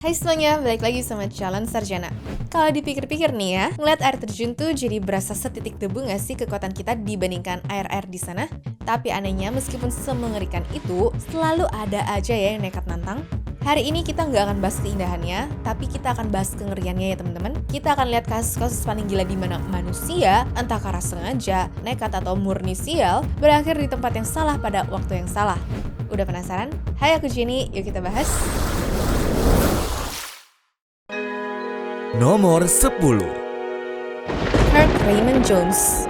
Hai semuanya, balik lagi sama Calon Sarjana. Kalau dipikir-pikir nih ya, ngeliat air terjun tuh jadi berasa setitik debu gak sih kekuatan kita dibandingkan air-air di sana? Tapi anehnya meskipun semengerikan itu, selalu ada aja ya yang nekat nantang. Hari ini kita nggak akan bahas keindahannya, tapi kita akan bahas kengeriannya ya teman-teman. Kita akan lihat kasus-kasus paling gila di mana manusia, entah karena sengaja, nekat atau murni sial, berakhir di tempat yang salah pada waktu yang salah. Udah penasaran? Hai, aku Jenny, yuk kita bahas. Nomor 10. Kirk Raymond Jones.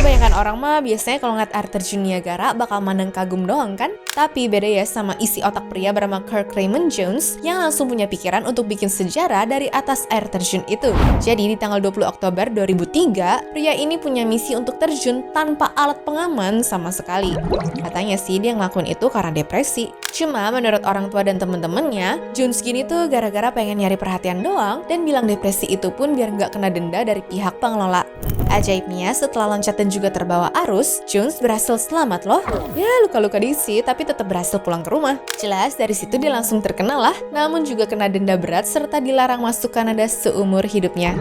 Kebanyakan orang mah biasanya kalau ngeliat air terjun Niagara bakal mandang kagum doang kan? Tapi beda ya sama isi otak pria bernama Kirk Raymond Jones yang langsung punya pikiran untuk bikin sejarah dari atas air terjun itu. Jadi di tanggal 20 Oktober 2003, pria ini punya misi untuk terjun tanpa alat pengaman sama sekali. Katanya sih dia ngelakuin itu karena depresi. Cuma menurut orang tua dan temen-temennya, Jones gini tuh gara-gara pengen nyari perhatian doang dan bilang depresi itu pun biar nggak kena denda dari pihak pengelola. Ajaibnya, setelah loncat dan juga terbawa arus, Jones berhasil selamat loh. Ya, luka-luka dikit, tapi tetap berhasil pulang ke rumah. Jelas, dari situ dia langsung terkenal lah, namun juga kena denda berat serta dilarang masuk Kanada seumur hidupnya.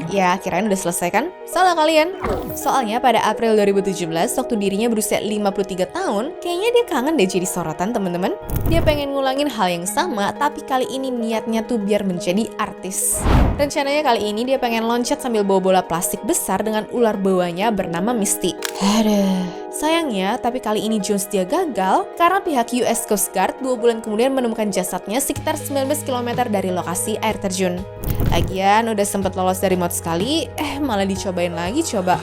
Ya, kirain udah selesai kan? Salah kalian. Soalnya pada April 2017, waktu dirinya berusia 53 tahun, kayaknya dia kangen deh jadi sorotan teman-teman. Dia pengen ngulangin hal yang sama, tapi kali ini niatnya tuh biar menjadi artis. Rencananya kali ini dia pengen loncat sambil bawa bola plastik besar dengan ular bawahnya bernama Misty. Aduh. Sayangnya, tapi kali ini Jones dia gagal karena pihak US Coast Guard 2 bulan kemudian menemukan jasadnya sekitar 19 km dari lokasi air terjun. Lagian udah sempet lolos dari maut sekali, malah dicobain lagi coba.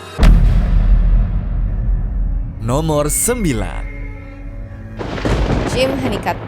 Nomor 9. Jim Honeycutt.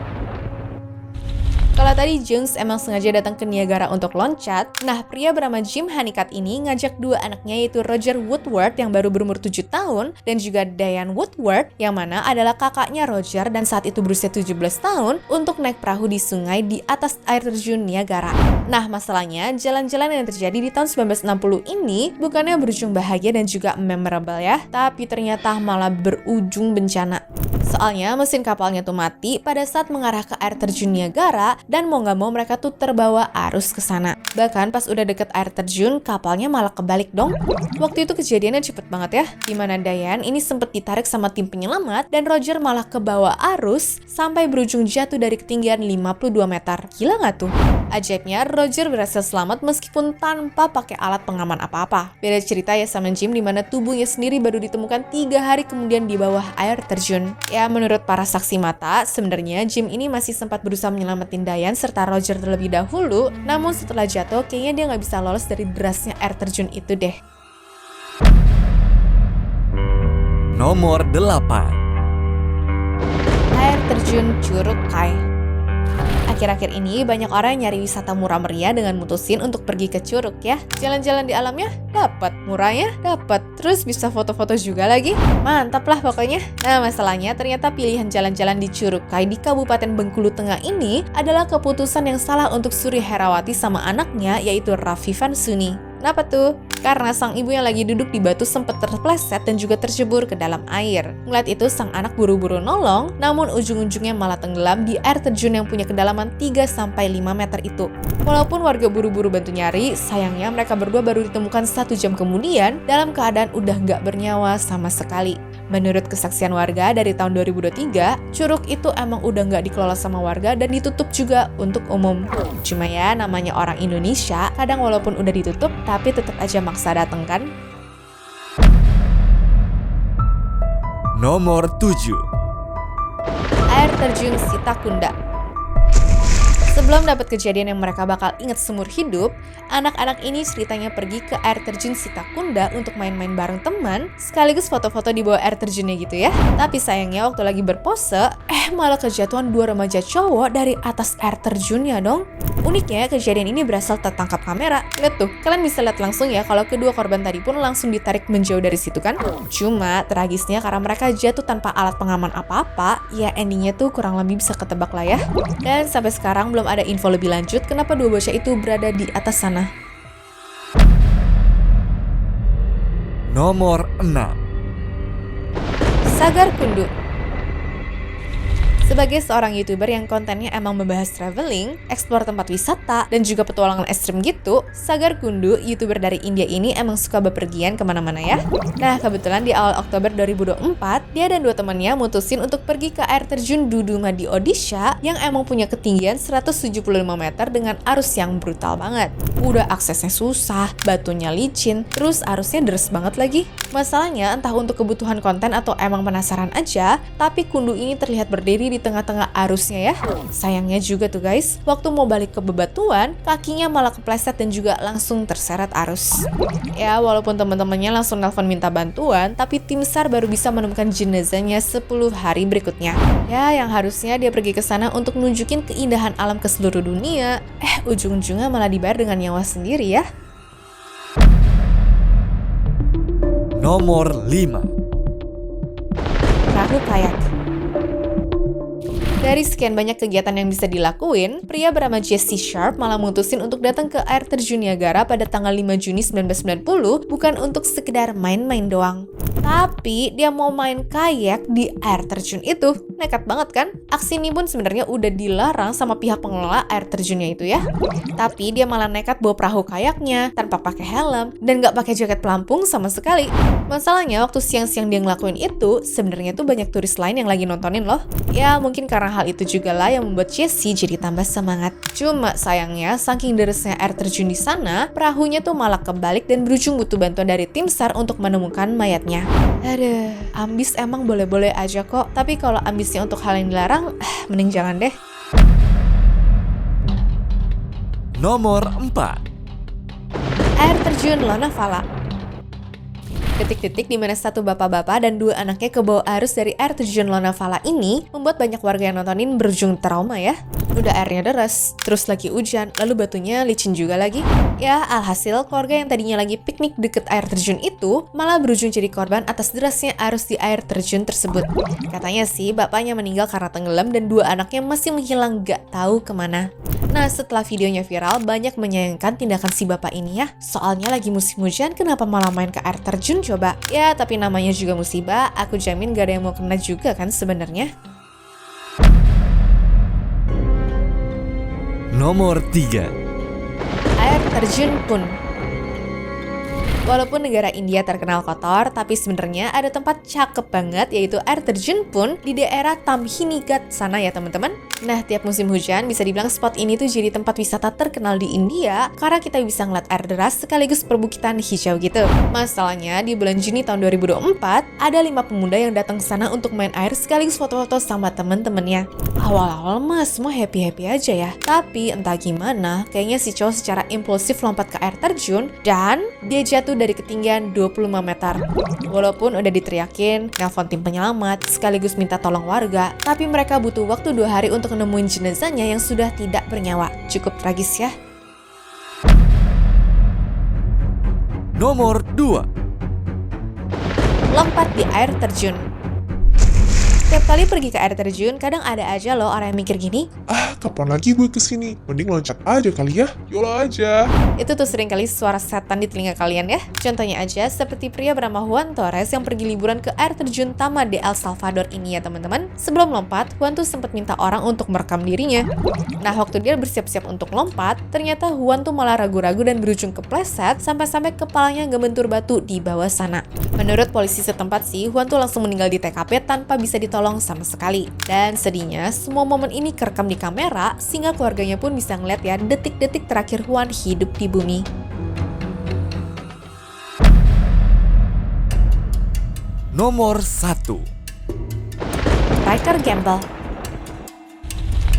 Kalau tadi Jones emang sengaja datang ke Niagara untuk loncat, nah pria bernama Jim Honeycutt ini ngajak dua anaknya yaitu Roger Woodward yang baru berumur 7 tahun dan juga Diane Woodward yang mana adalah kakaknya Roger dan saat itu berusia 17 tahun untuk naik perahu di sungai di atas air terjun Niagara. Nah masalahnya jalan-jalan yang terjadi di tahun 1960 ini bukannya berujung bahagia dan juga memorable ya, tapi ternyata malah berujung bencana. Soalnya mesin kapalnya tuh mati pada saat mengarah ke air terjun Niagara dan mau nggak mau mereka tuh terbawa arus ke sana. Bahkan pas udah deket air terjun, kapalnya malah kebalik dong. Waktu itu kejadiannya cepet banget ya, dimana Diane ini sempet ditarik sama tim penyelamat dan Roger malah kebawa arus sampai berujung jatuh dari ketinggian 52 meter. Gila nggak tuh? Ajaibnya, Roger berhasil selamat meskipun tanpa pakai alat pengaman apa-apa. Beda cerita ya sama Jim dimana tubuhnya sendiri baru ditemukan 3 hari kemudian di bawah air terjun. Ya menurut para saksi mata, sebenarnya Jim ini masih sempat berusaha menyelamatin Diane serta Roger terlebih dahulu, namun setelah jatuh kayaknya dia nggak bisa lolos dari derasnya air terjun itu deh. Nomor 8. Air terjun Curug Kai. Akhir-akhir ini banyak orang yang nyari wisata murah meriah dengan mutusin untuk pergi ke Curug ya. Jalan-jalan di alamnya dapat, murahnya dapat, terus bisa foto-foto juga lagi. Mantap lah pokoknya. Nah masalahnya ternyata pilihan jalan-jalan di Curug Kai di Kabupaten Bengkulu Tengah ini adalah keputusan yang salah untuk Suri Herawati sama anaknya yaitu Rafifan Suni. Kenapa tuh? Karena sang ibu yang lagi duduk di batu sempat terpleset dan juga tercebur ke dalam air. Ngeliat itu sang anak buru-buru nolong, namun ujung-ujungnya malah tenggelam di air terjun yang punya kedalaman 3-5 meter itu. Walaupun warga buru-buru bantu nyari, sayangnya mereka berdua baru ditemukan 1 jam kemudian dalam keadaan udah nggak bernyawa sama sekali. Menurut kesaksian warga dari tahun 2023, curug itu emang udah nggak dikelola sama warga dan ditutup juga untuk umum. Cuma ya namanya orang Indonesia, kadang walaupun udah ditutup, tapi tetap aja maksa dateng kan? Nomor 7. Air terjun Sitakunda. Sebelum dapat kejadian yang mereka bakal ingat seumur hidup, anak-anak ini ceritanya pergi ke air terjun Sitakunda untuk main-main bareng teman, sekaligus foto-foto di bawah air terjunnya gitu ya. Tapi sayangnya waktu lagi berpose, malah kejatuhan 2 remaja cowok dari atas air terjunnya dong. Uniknya, kejadian ini berasal tertangkap kamera. Lihat tuh, kalian bisa lihat langsung ya kalau kedua korban tadi pun langsung ditarik menjauh dari situ kan. Cuma, tragisnya karena mereka jatuh tanpa alat pengaman apa-apa, ya endingnya tuh kurang lebih bisa ketebak lah ya. Dan sampai sekarang belum ada info lebih lanjut kenapa 2 bocah itu berada di atas sana. Nomor 6. Sagar Kundu. Sebagai seorang YouTuber yang kontennya emang membahas traveling, explore tempat wisata, dan juga petualangan ekstrim gitu, Sagar Kundu, YouTuber dari India ini emang suka bepergian kemana-mana ya. Nah, kebetulan di awal Oktober 2024, dia dan 2 temannya mutusin untuk pergi ke air terjun Duduma di Odisha yang emang punya ketinggian 175 meter dengan arus yang brutal banget. Udah aksesnya susah, batunya licin, terus arusnya deres banget lagi. Masalahnya entah untuk kebutuhan konten atau emang penasaran aja, tapi Kundu ini terlihat berdiri di tengah-tengah arusnya ya. Sayangnya juga tuh guys, waktu mau balik ke bebatuan, kakinya malah kepleset dan juga langsung terseret arus. Ya, walaupun teman-temannya langsung nelpon minta bantuan, tapi tim SAR baru bisa menemukan jenazahnya 10 hari berikutnya. Ya, yang harusnya dia pergi ke sana untuk nunjukin keindahan alam ke seluruh dunia, ujung-ujungnya malah dibayar dengan nyawa sendiri ya. Nomor 5. Perahu kayak. Dari sekian banyak kegiatan yang bisa dilakuin, pria bernama Jesse Sharp malah mutusin untuk datang ke air terjun Niagara pada tanggal 5 Juni 1990 bukan untuk sekedar main-main doang. Tapi dia mau main kayak di air terjun itu. Nekat banget kan? Aksi ini pun sebenarnya udah dilarang sama pihak pengelola air terjunnya itu ya. Tapi dia malah nekat bawa perahu kayaknya tanpa pakai helm dan gak pakai jaket pelampung sama sekali. Masalahnya waktu siang-siang dia ngelakuin itu, sebenarnya tuh banyak turis lain yang lagi nontonin loh. Ya mungkin karena hal itu juga lah yang membuat Jesse jadi tambah semangat. Cuma sayangnya, saking deresnya air terjun di sana, perahunya tuh malah kebalik dan berujung butuh bantuan dari tim SAR untuk menemukan mayatnya. Aduh, ambis emang boleh-boleh aja kok. Tapi kalau ambisnya untuk hal yang dilarang, mending jangan deh. Nomor 4. Air terjun Lonavala. Detik-detik di mana satu bapak-bapak dan 2 anaknya ke bawah arus dari air terjun Lonavala ini membuat banyak warga yang nontonin berujung trauma ya. Udah airnya deras, terus lagi hujan, lalu batunya licin juga lagi. Ya, alhasil keluarga yang tadinya lagi piknik deket air terjun itu malah berujung jadi korban atas derasnya arus di air terjun tersebut. Katanya sih bapaknya meninggal karena tenggelam dan 2 anaknya masih menghilang gak tahu kemana. Nah, setelah videonya viral, banyak menyayangkan tindakan si bapak ini ya. Soalnya lagi musim hujan, kenapa malah main ke air terjun coba? Ya, tapi namanya juga musibah, aku jamin gak ada yang mau kena juga kan sebenarnya. Nomor 3. Air terjun Pun. Walaupun negara India terkenal kotor, tapi sebenarnya ada tempat cakep banget yaitu air terjun Pun di daerah Tamhinigat sana ya teman-teman. Nah, tiap musim hujan bisa dibilang spot ini tuh jadi tempat wisata terkenal di India karena kita bisa ngeliat air deras sekaligus perbukitan hijau gitu. Masalahnya di bulan Juni tahun 2024 ada 5 pemuda yang datang ke sana untuk main air sekaligus foto-foto sama temen-temennya. Awal-awal mah semua happy-happy aja ya. Tapi entah gimana, kayaknya si cowok secara impulsif lompat ke air terjun dan dia jatuh dari ketinggian 25 meter. Walaupun udah diteriakin, nelpon tim penyelamat, sekaligus minta tolong warga, tapi mereka butuh waktu 2 hari untuk nemuin jenazahnya yang sudah tidak bernyawa. Cukup tragis ya. Nomor 2. Lompat di air terjun. Setiap kali pergi ke air terjun, kadang ada aja loh orang yang mikir gini, Kapan lagi gue kesini? Mending loncat aja kali ya. Yola aja. itu tuh sering kali suara setan di telinga kalian ya. Contohnya aja seperti pria bernama Juan Torres yang pergi liburan ke air terjun Tama de El Salvador ini ya teman-teman. Sebelum lompat, Juan tuh sempat minta orang untuk merekam dirinya. Nah, waktu dia bersiap-siap untuk lompat, ternyata Juan tuh malah ragu-ragu dan berujung kepleset sampai-sampai kepalanya ngebentur batu di bawah sana. Menurut polisi setempat sih, Juan tuh langsung meninggal di TKP tanpa bisa ditolong sama sekali. Dan sedihnya, semua momen ini kerekam di kamera sehingga keluarganya pun bisa ngeliat ya detik-detik terakhir Juan hidup di bumi. Nomor 1. Ryker Gamble.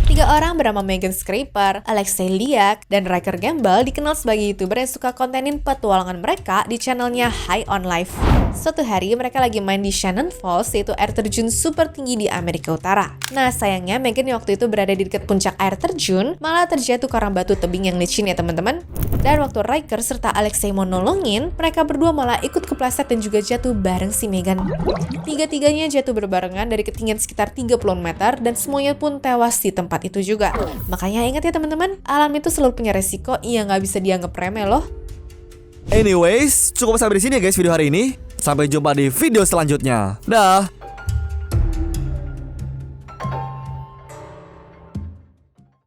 3 orang bernama Megan Scraper, Alexei Liak, dan Ryker Gamble dikenal sebagai YouTuber yang suka kontenin petualangan mereka di channelnya High on Life. Suatu hari mereka lagi main di Shannon Falls, yaitu air terjun super tinggi di Amerika Utara. Nah, sayangnya Megan yang waktu itu berada di dekat puncak air terjun malah terjatuh karena batu tebing yang licin ya teman-teman. Dan waktu Ryker serta Alexei mau nolongin, mereka berdua malah ikut kepleset dan juga jatuh bareng si Megan. Tiga-tiganya jatuh berbarengan dari ketinggian sekitar 30 meter dan semuanya pun tewas di tempat itu juga. Makanya ingat ya teman-teman, alam itu selalu punya resiko yang nggak bisa dianggap remeh loh. Anyways, cukup sampai di sini ya guys video hari ini. Sampai jumpa di video selanjutnya. Dah.